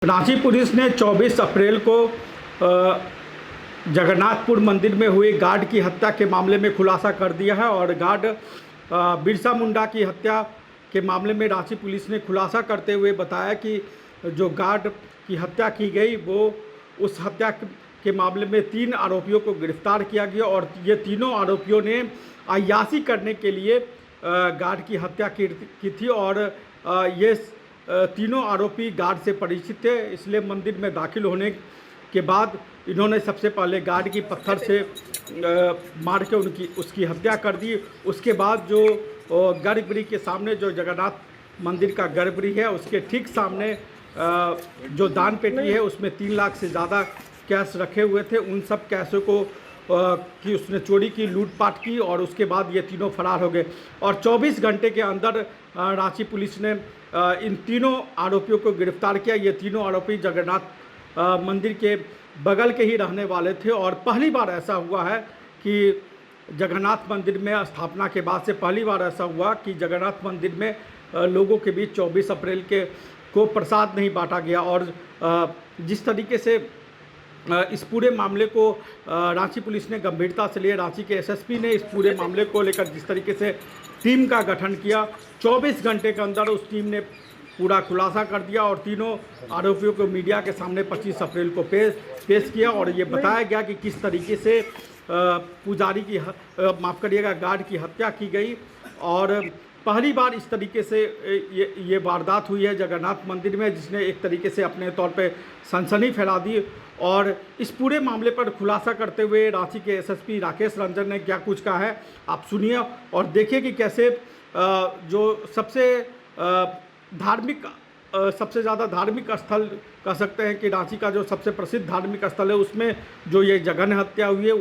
Ranchi police ने 24 अप्रैल को जगन्नाथपुर मंदिर में हुई गार्ड की हत्या के मामले में खुलासा कर दिया है। और गार्ड बिरसा मुंडा की हत्या के मामले में रांची पुलिस ने खुलासा करते हुए बताया कि जो गार्ड की हत्या की गई वो उस हत्या के मामले में 3 आरोपियों को गिरफ्तार किया गया और ये तीनों आरोपियों ने अय्याशी करने के लिए गार्ड की हत्या की थी। और ये तीनों आरोपी गार्ड से परिचित थे, इसलिए मंदिर में दाखिल होने के बाद इन्होंने सबसे पहले गार्ड की पत्थर से मार के उसकी हत्या कर दी। उसके बाद जो गर्भगृह के सामने जो जगन्नाथ मंदिर का गर्भगृह है उसके ठीक सामने जो दान पेटी है उसमें 3 लाख से ज़्यादा कैश रखे हुए थे, उन सब कैशों को कि उसने चोरी की, लूटपाट की और उसके बाद ये तीनों फरार हो गए। और 24 घंटे के अंदर रांची पुलिस ने इन तीनों आरोपियों को गिरफ्तार किया। ये तीनों आरोपी जगन्नाथ मंदिर के बगल के ही रहने वाले थे और पहली बार ऐसा हुआ है कि जगन्नाथ मंदिर में स्थापना के बाद से पहली बार ऐसा हुआ कि जगन्नाथ मंदिर में लोगों के बीच 24 अप्रैल को प्रसाद नहीं बांटा गया। और जिस तरीके से इस पूरे मामले को रांची पुलिस ने गंभीरता से लिए, रांची के एसएसपी ने इस पूरे मामले को लेकर जिस तरीके से टीम का गठन किया, 24 घंटे के अंदर उस टीम ने पूरा खुलासा कर दिया और तीनों आरोपियों को मीडिया के सामने 25 अप्रैल को पेश किया। और ये बताया गया कि किस तरीके से पुजारी की माफ़ करिएगा गार्ड की हत्या की गई। और पहली बार इस तरीके से ये वारदात हुई है जगन्नाथ मंदिर में, जिसने एक तरीके से अपने तौर पे सनसनी फैला दी। और इस पूरे मामले पर खुलासा करते हुए रांची के एसएसपी राकेश रंजन ने क्या कुछ कहा है, आप सुनिए और देखिए कि कैसे जो सबसे धार्मिक सबसे ज़्यादा धार्मिक स्थल कह सकते हैं कि रांची का जो सबसे प्रसिद्ध धार्मिक स्थल है उसमें जो ये जघन्य हत्या हुई है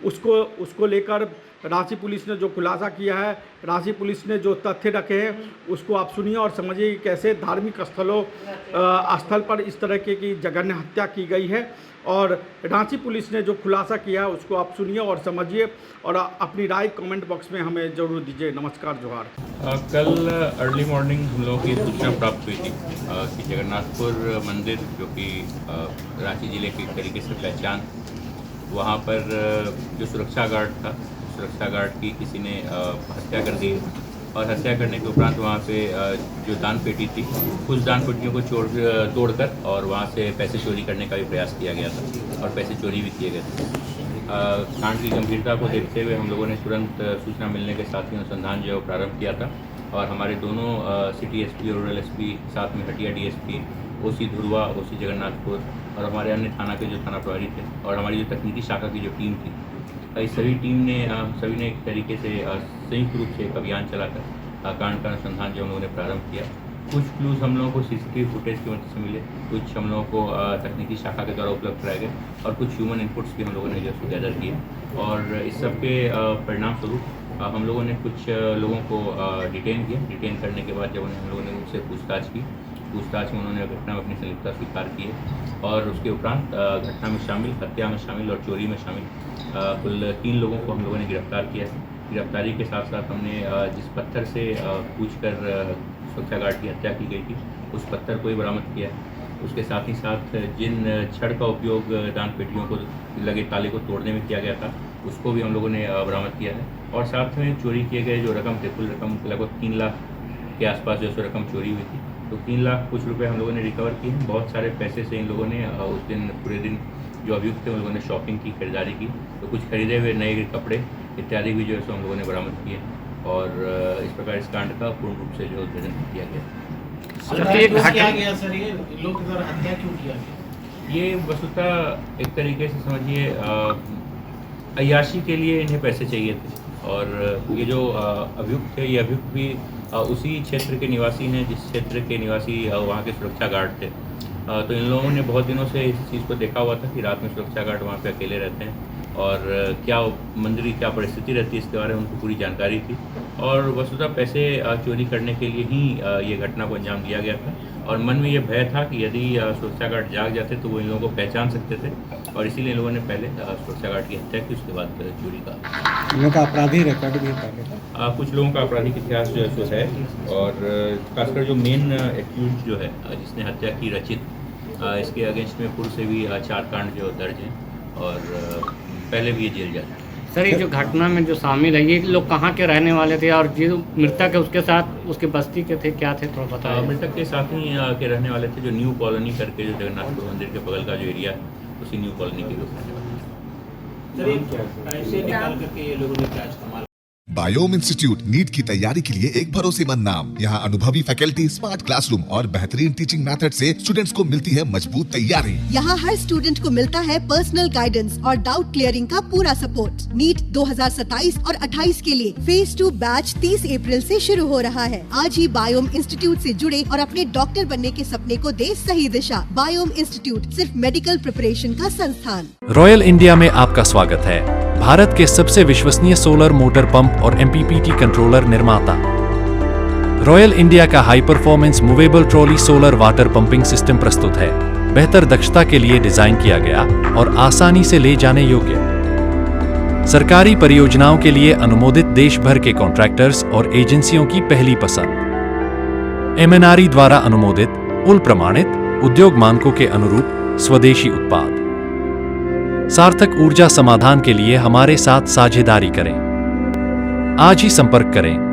उसको लेकर रांची पुलिस ने जो खुलासा किया है, रांची पुलिस ने जो तथ्य रखे हैं उसको आप सुनिए और समझिए कि कैसे धार्मिक स्थल पर इस तरह की जघन्य हत्या की गई है। और रांची पुलिस ने जो खुलासा किया है उसको आप सुनिए और समझिए और अपनी राय कमेंट बॉक्स में हमें ज़रूर दीजिए। नमस्कार, जोहार। कल अर्ली मॉर्निंग हम लोगों की सूचना प्राप्त हुई थी कि जगन्नाथपुर मंदिर जो कि रांची ज़िले की एक तरीके से पहचान, वहाँ पर जो सुरक्षा गार्ड की किसी ने हत्या कर दी और हत्या करने के उपरांत वहाँ पे जो दान पेटी थी कुछ दान पेटियों को तोड़कर और वहाँ से पैसे चोरी करने का भी प्रयास किया गया था और पैसे चोरी भी किए गए थे। कांड की गंभीरता को देखते हुए हम लोगों ने तुरंत सूचना मिलने के साथ ही अनुसंधान जो है प्रारंभ किया था और हमारे दोनों सिटी एसपी और रूरल एसपी, साथ में हटिया डीएसपी, ओसी धुरवा, ओसी जगन्नाथपुर और हमारे अन्य थाना के जो थाना प्रभारी थे और हमारी जो तकनीकी शाखा की जो टीम थी, इस सभी टीम ने सभी ने एक तरीके से संयुक्त रूप से एक अभियान चलाकर कांड का अनुसंधान जो हम लोगों ने प्रारंभ किया। कुछ क्लूज़ हम लोगों को सीसीटीवी फुटेज की मदद से मिले, कुछ हम लोगों को तकनीकी शाखा के द्वारा उपलब्ध कराए गए और कुछ ह्यूमन इनपुट्स भी हम लोगों ने जो गैदर किए। और इस सब के परिणाम स्वरूप हम लोगों ने कुछ लोगों को डिटेन किया। डिटेन करने के बाद जब हम लोगों ने उनसे पूछताछ में उन्होंने घटना में अपनी संलिप्तता स्वीकार की है और उसके उपरांत घटना में शामिल, हत्या में शामिल और चोरी में शामिल कुल 3 लोगों को हम लोगों ने गिरफ्तार किया है। गिरफ्तारी के साथ साथ हमने जिस पत्थर से पूछकर सुरक्षा गार्ड की हत्या की गई थी उस पत्थर को ही बरामद किया है। उसके साथ ही साथ जिन छड़ का उपयोग दान पेटियों को लगे ताले को तोड़ने में किया गया था उसको भी हम लोगों ने बरामद किया है। और साथ में चोरी किए गए जो रकम थे, कुल रकम लगभग 3 लाख के आसपास जो रकम चोरी हुई थी, तो 3 लाख कुछ रुपए हम लोगों ने रिकवर किए हैं। बहुत सारे पैसे से इन लोगों ने उस दिन पूरे दिन जो अभियुक्त थे उन लोगों ने शॉपिंग की, खरीदारी की, तो कुछ खरीदे हुए नए कपड़े इत्यादि भी जो है सो हम लोगों ने बरामद किए और इस प्रकार इस कांड का पूर्ण रूप से जो उद्भेदन किया गया। सर ये लोग हत्या क्यों किया गया? ये वस्तुतः एक तरीके से समझिए अय्याशी के लिए इन्हें पैसे चाहिए थे और ये जो अभियुक्त थे ये अभियुक्त भी उसी क्षेत्र के निवासी हैं जिस क्षेत्र के निवासी वहाँ के सुरक्षा गार्ड थे। तो इन लोगों ने बहुत दिनों से इस चीज़ को देखा हुआ था कि रात में सुरक्षा गार्ड वहाँ पे अकेले रहते हैं और क्या मंदिर की क्या परिस्थिति रहती है इसके बारे में उनको पूरी जानकारी थी और वस्तुतः पैसे चोरी करने के लिए ही ये घटना को अंजाम दिया गया था। और मन में ये भय था कि यदि सुरक्षा गार्ड जाग जाते तो वो इन लोगों को पहचान सकते थे और इसीलिए इन लोगों ने पहले सुरक्षा गार्ड की हत्या की, उसके बाद चोरी का। इन लोगों का आपराधिक रिकॉर्ड भी पहले कुछ लोगों का आपराधिक इतिहास जो है सो है और खासकर जो मेन एक्यूज जो है जिसने हत्या की, रचित, इसके अगेंस्ट में पूर्व से भी 4 कांड जो दर्ज हैं और पहले भी ये जेल जा चुके हैं। सर, ये जो घटना में जो शामिल है, ये लोग कहाँ के रहने वाले थे और जो मृतक है उसके साथ उसके बस्ती के थे, क्या थे, थोड़ा बताइए। मृतक के साथ ही के रहने वाले थे, जो न्यू कॉलोनी करके जो जगन्नाथपुर मंदिर के बगल का जो एरिया है उसी न्यू कॉलोनी के लोग रहने वाले थे। पैसे निकाल करके ये लोगों ने क्या इस्तेमाल? बायोम इंस्टीट्यूट नीट की तैयारी के लिए एक भरोसेमंद नाम। यहाँ अनुभवी फैकल्टी, स्मार्ट क्लासरूम और बेहतरीन टीचिंग मेथड से स्टूडेंट्स को मिलती है मजबूत तैयारी। यहाँ हर स्टूडेंट को मिलता है पर्सनल गाइडेंस और डाउट क्लियरिंग का पूरा सपोर्ट। नीट 2027 और 28 के लिए फेज 2 बैच 30 अप्रैल से शुरू हो रहा है। आज ही बायोम इंस्टीट्यूट से जुड़े और अपने डॉक्टर बनने के सपने को दे सही दिशा। बायोम इंस्टीट्यूट सिर्फ मेडिकल प्रिपरेशन का संस्थान। रॉयल इंडिया में आपका स्वागत है। भारत के सबसे विश्वसनीय सोलर मोटर पंप और एमपीपीटी कंट्रोलर निर्माता। रॉयल इंडिया का high performance movable trolley solar water pumping system प्रस्तुत है। बेहतर दक्षता के लिए डिजाइन किया गया और आसानी से ले जाने योग्य। सरकारी परियोजनाओं के लिए अनुमोदित देश भर के कॉन्ट्रैक्टर्स और एजेंसियों की पहली पसंद। एमएनआरई द्वारा अनुमोदित, उल प्रमाणित, उद्योग मानकों के अनुरूप स्वदेशी उत्पाद। सार्थक ऊर्जा समाधान के लिए हमारे साथ साझेदारी करें। आज ही संपर्क करें।